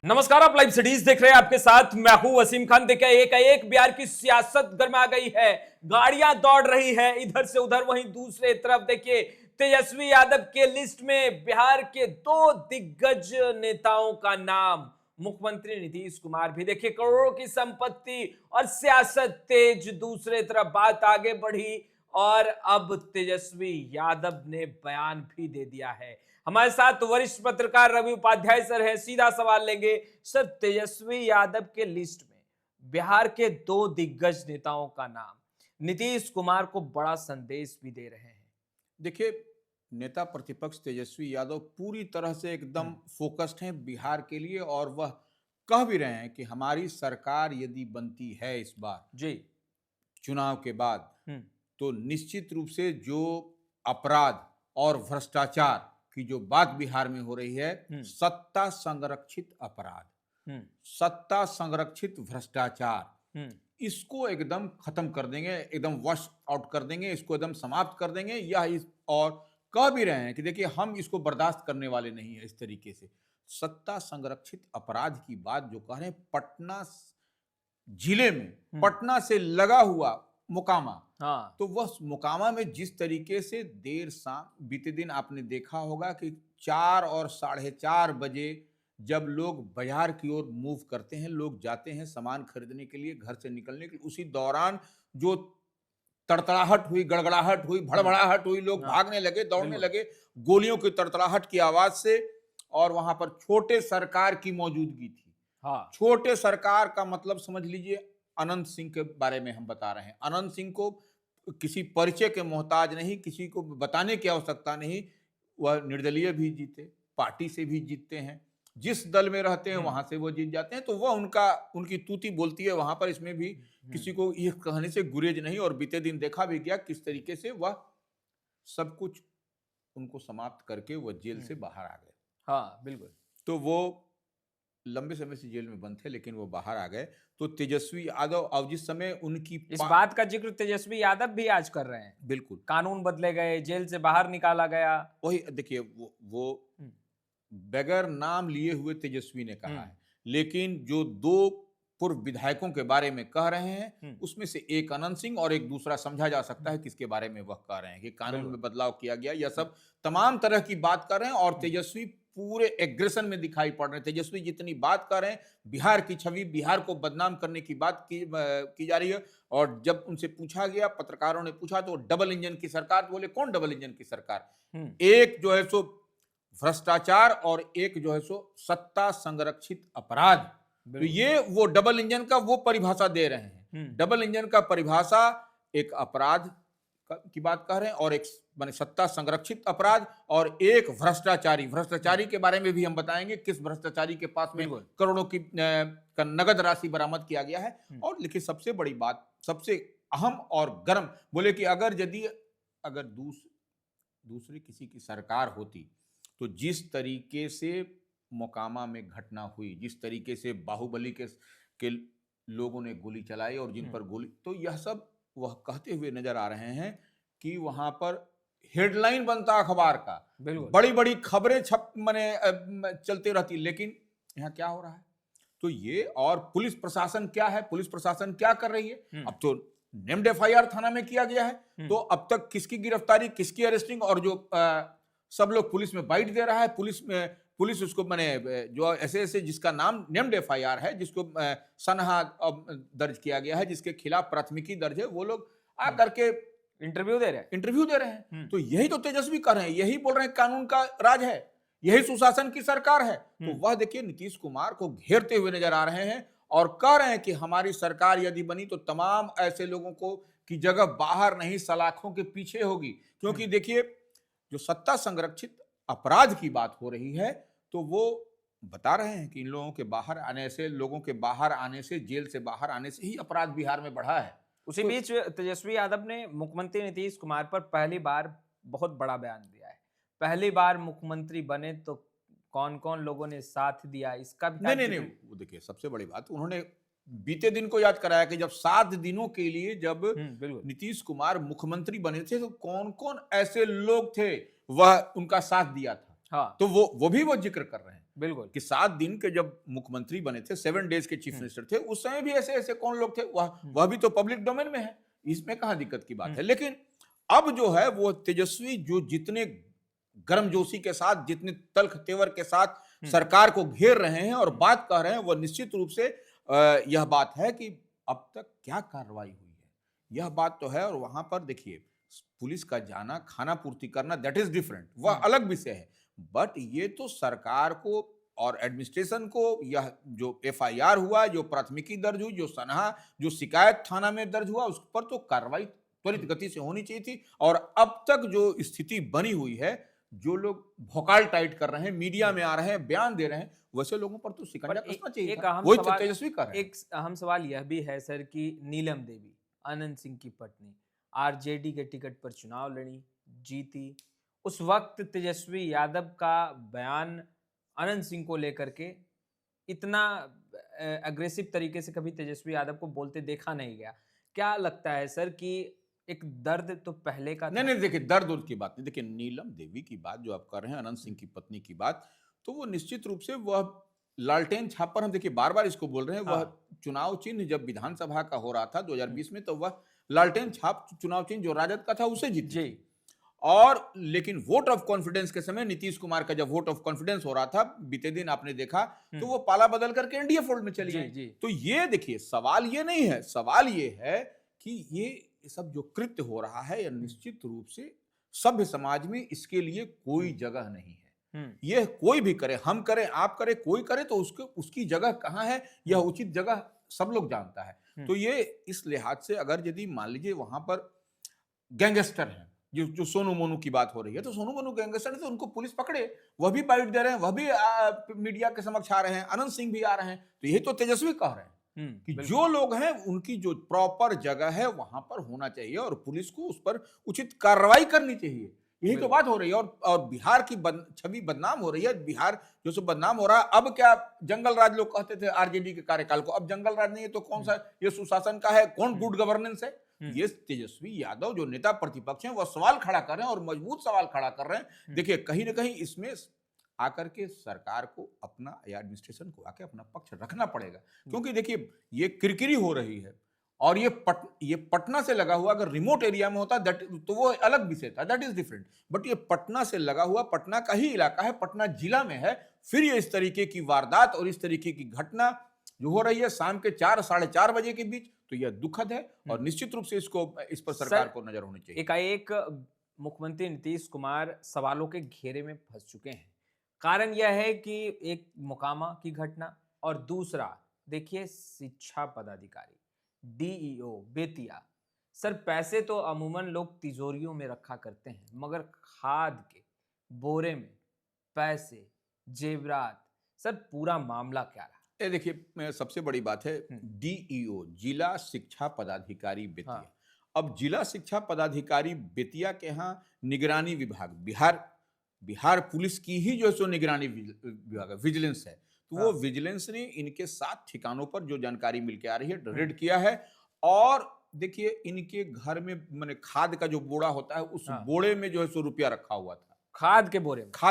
नमस्कार, आप live cities देख रहे हैं। आपके साथ मैं हूं वसीम खान। देखिए, एक बिहार की सियासत गर्मा गई है, गाड़ियां दौड़ रही है इधर से उधर। वहीं दूसरे तरफ देखिए, तेजस्वी यादव के लिस्ट में बिहार के दो दिग्गज नेताओं का नाम, मुख्यमंत्री नीतीश कुमार भी। देखिए, करोड़ों की संपत्ति और सियासत तेज। दूसरे तरफ बात आगे बढ़ी और अब तेजस्वी यादव ने बयान भी दे दिया है। हमारे साथ वरिष्ठ पत्रकार रवि उपाध्याय सर है। सीधा सवाल लेंगे सर, तेजस्वी यादव के लिस्ट में बिहार के दो दिग्गज नेताओं का नाम, नीतीश कुमार को बड़ा संदेश भी दे रहे हैं। देखिए, नेता प्रतिपक्ष तेजस्वी यादव पूरी तरह से एकदम फोकस्ड हैं बिहार के लिए, और वह कह भी रहे हैं कि हमारी सरकार यदि बनती है इस बार जी। चुनाव के बाद, हम्म। तो निश्चित रूप से जो अपराध और भ्रष्टाचार की जो बात बिहार में हो रही है, सत्ता संरक्षित अपराध, सत्ता संरक्षित भ्रष्टाचार, इसको एकदम खत्म कर देंगे, एकदम वॉश आउट कर देंगे, इसको एकदम समाप्त कर देंगे। और कह भी रहे हैं कि देखिए, हम इसको बर्दाश्त करने वाले नहीं है इस तरीके से। सत्ता संरक्षित अपराध की बात जो कह रहे हैं, पटना जिले में, पटना से लगा हुआ मोकामा, हाँ। तो वह मोकामा में जिस तरीके से देर शाम बीते दिन आपने देखा होगा कि 4 और 4:30 बजे जब लोग बाजार की ओर मूव करते हैं, लोग जाते हैं सामान खरीदने के लिए, घर से निकलने के लिए, उसी दौरान जो तड़तड़ाहट हुई, गड़गड़ाहट हुई, भड़बड़ाहट हुई, लोग भागने लगे, दौड़ने लगे गोलियों की तड़तड़ाहट की आवाज से। और वहां पर छोटे सरकार की मौजूदगी थी। हाँ। छोटे सरकार का मतलब समझ लीजिए, अनंत सिंह के बारे में हम बता रहे हैं। अनंत सिंह को किसी परिचय के मोहताज नहीं, किसी को बताने की आवश्यकता नहीं। वह निर्दलीय भी जीते, पार्टी से भी जीतते हैं, जिस दल में रहते हैं वहां से वो जीत जाते हैं। तो वह उनकी तूती बोलती है वहां पर। इसमें भी किसी को यह कहने से गुरेज नहीं। और बीते दिन देखा भी गया किस तरीके से वह सब कुछ उनको समाप्त करके वह जेल से बाहर आ गए। हाँ, बिल्कुल। तो वो लंबे समय से जेल में बंद थे, लेकिन वो बाहर आ गए। तो तेजस्वी यादव, अब जिस समय उनकी इस बात का जिक्र तेजस्वी यादव भी आज कर रहे हैं। बिल्कुल, कानून बदले गए, जेल से बाहर निकाला गया। वही देखिए, वो बगैर नाम लिए हुए तेजस्वी ने कहा है, लेकिन जो दो पूर्व विधायकों के बारे में कह रहे हैं, उसमें से एक अनंत सिंह और एक दूसरा समझा जा सकता है किसके बारे में वह कह रहे हैं कि कानून में बदलाव किया गया। यह सब तमाम तरह की बात कर रहे हैं। और तेजस्वी पूरे एग्रेशन में दिखाई पड़ रहे हैं। तेजस्वी जितनी बात कर रहे हैं, बिहार की छवि, बिहार को बदनाम करने की बात की जा रही है। और जब उनसे पूछा गया, पत्रकारों ने पूछा, तो डबल इंजन की सरकार, बोले कौन डबल इंजन की सरकार? एक जो है सो भ्रष्टाचार और एक जो है सो सत्ता संरक्षित अपराध। तो ये वो डबल इंजन का वो परिभाषा दे रहे हैं। डबल इंजन का परिभाषा एक अपराध की बात कर रहे हैं, और एक माने सत्ता संरक्षित अपराध, और एक भ्रष्टाचारी के बारे में भी हम बताएंगे किस भ्रष्टाचारी के पास में करोड़ों की का नगद राशि बरामद किया गया है। और लेकिन सबसे बड़ी बात, सबसे अहम और गर्म, बोले कि अगर दूसरी किसी की सरकार होती, तो जिस तरीके से मोकामा में घटना हुई, जिस तरीके से बाहुबली के लोगों ने गोली चलाई और जिन पर गोली, तो यह सब वह कहते हुए नजर आ रहे हैं कि वहां पर हेडलाइन बनता अखबार का, बड़ी बड़ी खबरें चलती रहती, लेकिन यहाँ क्या हो रहा है? तो ये, और पुलिस प्रशासन क्या है, पुलिस प्रशासन क्या कर रही है? अब तो नेम्ड एफआईआर थाना में किया गया है, तो अब तक किसकी गिरफ्तारी, किसकी अरेस्टिंग, और जो सब लोग पुलिस में बाइट दे रहा है, पुलिस उसको जो ऐसे जिसका नाम नेम्ड एफआईआर है, जिसको सनहा दर्ज किया गया है, जिसके खिलाफ प्राथमिकी दर्ज है, वो लोग आकर के इंटरव्यू दे रहे हैं। तो यही तो तेजस्वी कर रहे हैं, यही बोल रहे हैं कानून का राज है, यही सुशासन की सरकार है। तो वह देखिए नीतीश कुमार को घेरते हुए नजर आ रहे हैं और कह रहे हैं कि हमारी सरकार यदि बनी तो तमाम ऐसे लोगों को की जगह बाहर नहीं, सलाखों के पीछे होगी। क्योंकि देखिए, जो सत्ता संरक्षित अपराध की बात हो रही है, तो वो बता रहे हैं कि इन लोगों के बाहर आने से, लोगों के बाहर आने से, जेल से बाहर आने से ही अपराध बिहार में बढ़ा है। उसी बीच तेजस्वी यादव ने मुख्यमंत्री नीतीश कुमार पर पहली बार बहुत बड़ा बयान दिया है। पहली बार मुख्यमंत्री बने तो कौन कौन लोगों ने साथ दिया, इसका भी नहीं, वो देखिए, सबसे बड़ी बात उन्होंने बीते दिन को याद कराया कि जब 7 दिनों के लिए जब नीतीश कुमार मुख्यमंत्री बने थे, तो कौन कौन ऐसे लोग थे वह उनका साथ दिया था। हाँ। तो वो भी जिक्र कर रहे हैं। बिल्कुल। कि 7 दिन के जब मुख्यमंत्री बने थे, 7 डेज के चीफ मिनिस्टर थे, उस समय भी ऐसे ऐसे कौन लोग थे, वह भी तो पब्लिक डोमेन में है, इसमें कहां दिक्कत की बात है। लेकिन अब जो है वो तेजस्वी जो जितने गर्मजोशी के साथ, जितने तल्ख तेवर के साथ सरकार को घेर रहे हैं और बात कह रहे हैं, वो निश्चित रूप से यह बात है कि अब तक क्या कार्रवाई हुई है, यह बात तो है। और वहां पर देखिए, पुलिस का जाना, खाना पूर्ति करना, दैट इज डिफरेंट, वह अलग विषय है। बट ये तो सरकार को और एडमिनिस्ट्रेशन को, यह जो एफआईआर हुआ, जो प्राथमिकी दर्ज हुई, जो सनहा, जो शिकायत थाना में दर्ज हुआ, उस पर तो कार्रवाई त्वरित गति से होनी चाहिए थी। और अब तक जो स्थिति बनी हुई है, जो लोग भौकाल टाइट कर रहे हैं, मीडिया में आ रहे हैं, बयान दे रहे हैं, वैसे लोगों पर तो शिकंजा कसना चाहिए एक था। अहम वही सवाल, तेजस्वी कर रहे हैं। एक अहम सवाल यह भी है सर कि नीलम देवी, आनंद सिंह की पत्नी, आरजेडी के टिकट पर चुनाव लड़ी, जीती। उस वक्त तेजस्वी यादव का बयान आनंद सिंह को लेकर के इतना अग्रेसिव तरीके से कभी तेजस्वी यादव को बोलते देखा नहीं गया। क्या लगता है सर कि एक दर्द तो पहले का नहीं था? नहीं, देखिए दर्द उर्द की बात नहीं। देखिए नीलम देवी की बात जो आप कर रहे हैं, अनंत सिंह की पत्नी की बात, तो वो निश्चित रूप से वह लालटेन छाप पर, हम देखिए बार बार इसको बोल रहे हैं, वह चुनाव चिन्ह जब विधानसभा का हो रहा था 2020 में, तो वह लालटेन छाप चुनाव चिन्ह जो राजद का था उसे जीती जी। थी। और लेकिन वोट ऑफ कॉन्फिडेंस के समय नीतीश कुमार का जब वोट ऑफ कॉन्फिडेंस हो रहा था बीते दिन, आपने देखा तो वो पाला बदल करके एनडीए फोल्ड में चली जी, गई। जी। तो ये देखिए, सवाल ये नहीं है, सवाल ये है कि ये सब जो कृत्य हो रहा है, यह निश्चित रूप से सभ्य समाज में इसके लिए कोई जगह नहीं है। यह कोई भी करे, हम करें, आप करें, कोई करे, तो उसके उसकी जगह कहां है, यह उचित जगह सब लोग जानता है। तो ये इस लिहाज से, अगर यदि मान लीजिए वहां पर गैंगस्टर हैं, जो सोनू मोनू की बात हो रही है, तो सोनू मोनू गैंगस्टर है, तो उनको पुलिस पकड़े, वह भी बाइट दे रहे हैं, वह भी मीडिया के समक्ष आ रहे हैं, अनंत सिंह भी आ रहे हैं। तो यही तो तेजस्वी कह रहे हैं कि जो लोग हैं उनकी जो प्रॉपर जगह है वहां पर होना चाहिए और पुलिस को उस पर उचित कार्रवाई करनी चाहिए। यही तो बात हो रही है। और बिहार की छवि बदनाम हो रही है। बिहार जो सो बदनाम हो रहा है। अब क्या जंगल राज लोग कहते थे आरजेडी के कार्यकाल को, अब जंगल राज नहीं है तो कौन सा ये सुशासन का है, कौन गुड गवर्नेंस है? ये तेजस्वी यादव जो नेता प्रतिपक्ष हैं वह सवाल खड़ा कर रहे हैं और मजबूत सवाल खड़ा कर रहे हैं। देखिए कहीं ना कहीं इसमें आकर के सरकार को अपना या एडमिनिस्ट्रेशन को आके अपना पक्ष रखना पड़ेगा, क्योंकि देखिए ये किरकिरी हो रही है। और ये पटना से लगा हुआ, अगर रिमोट एरिया में होता तो वो अलग विषय था, दैट इज डिफरेंट। बट ये पटना से लगा हुआ, पटना का ही इलाका है, पटना जिला में है, फिर ये इस तरीके की वारदात और इस तरीके की घटना जो हो रही है शाम के 4 साढ़े 4 बजे के बीच, तो यह दुखद है और निश्चित रूप से इस पर सरकार को नजर होनी चाहिए। एकाएक मुख्यमंत्री नीतीश कुमार सवालों के घेरे में फंस चुके हैं। कारण यह है कि एक मोकामा की घटना और दूसरा देखिए शिक्षा पदाधिकारी डीईओ बेतिया। सर पैसे तो अमूमन लोग तिजोरियों में रखा करते हैं, मगर खाद के बोरे में पैसे, जेवरात, सर पूरा मामला क्या रहा? ये देखिए सबसे बड़ी बात है, डीईओ जिला शिक्षा पदाधिकारी बेतिया। हाँ। अब जिला शिक्षा पदाधिकारी बेतिया के यहाँ निगरानी विभाग बिहार पुलिस की ही जो सो निगरानी विभाग विजिलेंस है, तो हाँ। वो विजिलेंस ने इनके 7 ठिकानों पर जो जानकारी मिलके आ रही है रेड किया है। और देखिए इनके घर में माने खाद का जो बोरा होता है उस हाँ। बोरे में जो है सो रुपया रखा हुआ था, खाद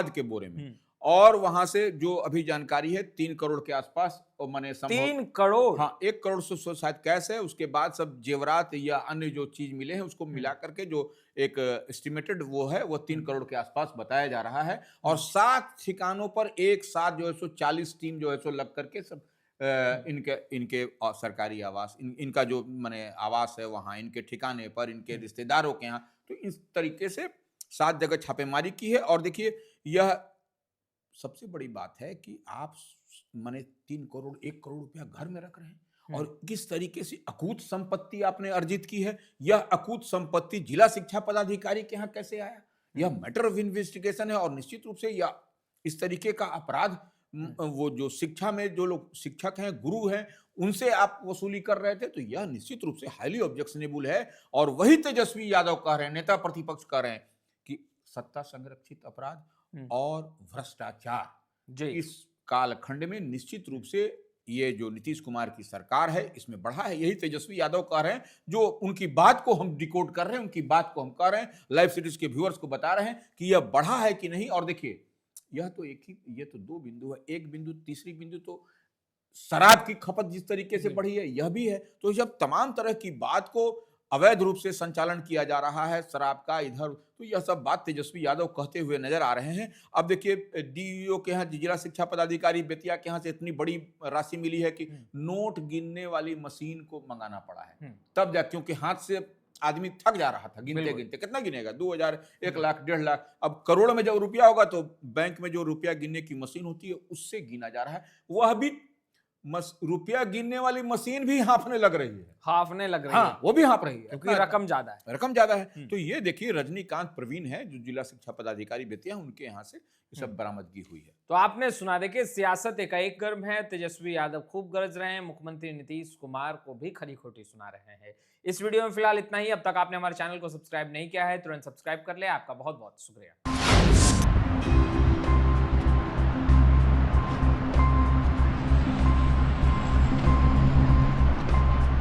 के बोरे में। और वहां से जो अभी जानकारी है 3 करोड़ के आसपास, और माने 3 करोड़, हाँ 1 करोड़ से शायद कैश है, उसके बाद सब जेवरात या अन्य जो चीज मिले हैं उसको मिला करके जो एक एस्टिमेटेड वो है, वो 3 करोड़ के आसपास बताया जा रहा है। और 7 ठिकानों पर एक साथ जो है सो 40 टीम जो है सो लग करके सब इनके सरकारी आवास, इनका जो माने आवास है वहां, इनके ठिकाने पर, इनके रिश्तेदारों के यहाँ, तो इस तरीके से 7 जगह छापेमारी की है। और देखिए यह सबसे बड़ी बात है कि आप माने 3 करोड़ 1 करोड़ रुपया घर में रख रहे हैं और किस तरीके से अकूत संपत्ति आपने अर्जित की है। यह अकूत संपत्ति जिला शिक्षा पदाधिकारी के यहाँ कैसे आया, यह मैटर ऑफ इन्वेस्टिगेशन है। और निश्चित रूप से यह इस तरीके का अपराध, वो जो शिक्षा में जो लोग शिक्षक हैं, गुरु हैं, उनसे आप वसूली कर रहे थे, तो यह निश्चित रूप से हाईली ऑब्जेक्शनेबल है। और वही तेजस्वी यादव कह रहे हैं, नेता प्रतिपक्ष कह रहे हैं कि सत्ता संरक्षित अपराध और भ्रष्टाचार इस कालखंड में निश्चित रूप से ये जो नीतीश कुमार की सरकार है इसमें बढ़ा है। यही तेजस्वी यादव कह रहे हैं, जो उनकी बात को हम डिकोड कर रहे हैं, उनकी बात को हम कह रहे हैं, लाइव सीरीज के व्यूअर्स को बता रहे हैं कि यह बढ़ा है कि नहीं। और देखिए यह तो ये तो दो बिंदु है। एक बिंदु, तीसरी बिंदु तो शराब की खपत जिस तरीके से बढ़ी है, यह भी है। तो जब तमाम तरह की बात को अवैध रूप से संचालन किया जा रहा है शराब का इधर, तो यह सब बात तेजस्वी यादव कहते हुए नजर आ रहे हैं। अब देखिए डीईओ के यहाँ, जिला शिक्षा पदाधिकारी बेतिया के यहाँ से इतनी बड़ी राशि मिली है कि नोट गिनने वाली मशीन को मंगाना पड़ा है तब जा, क्योंकि हाथ से आदमी थक जा रहा था गिनते गिनते। कितना गिनेगा? 2000, 1 लाख, 1.5 लाख। अब करोड़ में जब रुपया होगा तो बैंक में जो रुपया गिनने की मशीन होती है उससे गिना जा रहा है। वह भी रुपया गिनने वाली मशीन भी हाँफने लग रही है, हाँ, वो भी हाँफ रही है क्योंकि रकम ज्यादा है। तो ये देखिए रजनीकांत प्रवीण है जो जिला शिक्षा पदाधिकारी बेतिया, उनके यहाँ से ये सब बरामदगी हुई है। तो आपने सुना, देखिए सियासत एकाएक गर्म है, तेजस्वी यादव खूब गरज रहे हैं, मुख्यमंत्री नीतीश कुमार को भी खरी खोटी सुना रहे हैं। इस वीडियो में फिलहाल इतना ही। अब तक आपने हमारे चैनल को सब्सक्राइब नहीं किया है, तुरंत सब्सक्राइब कर ले। आपका बहुत बहुत शुक्रिया।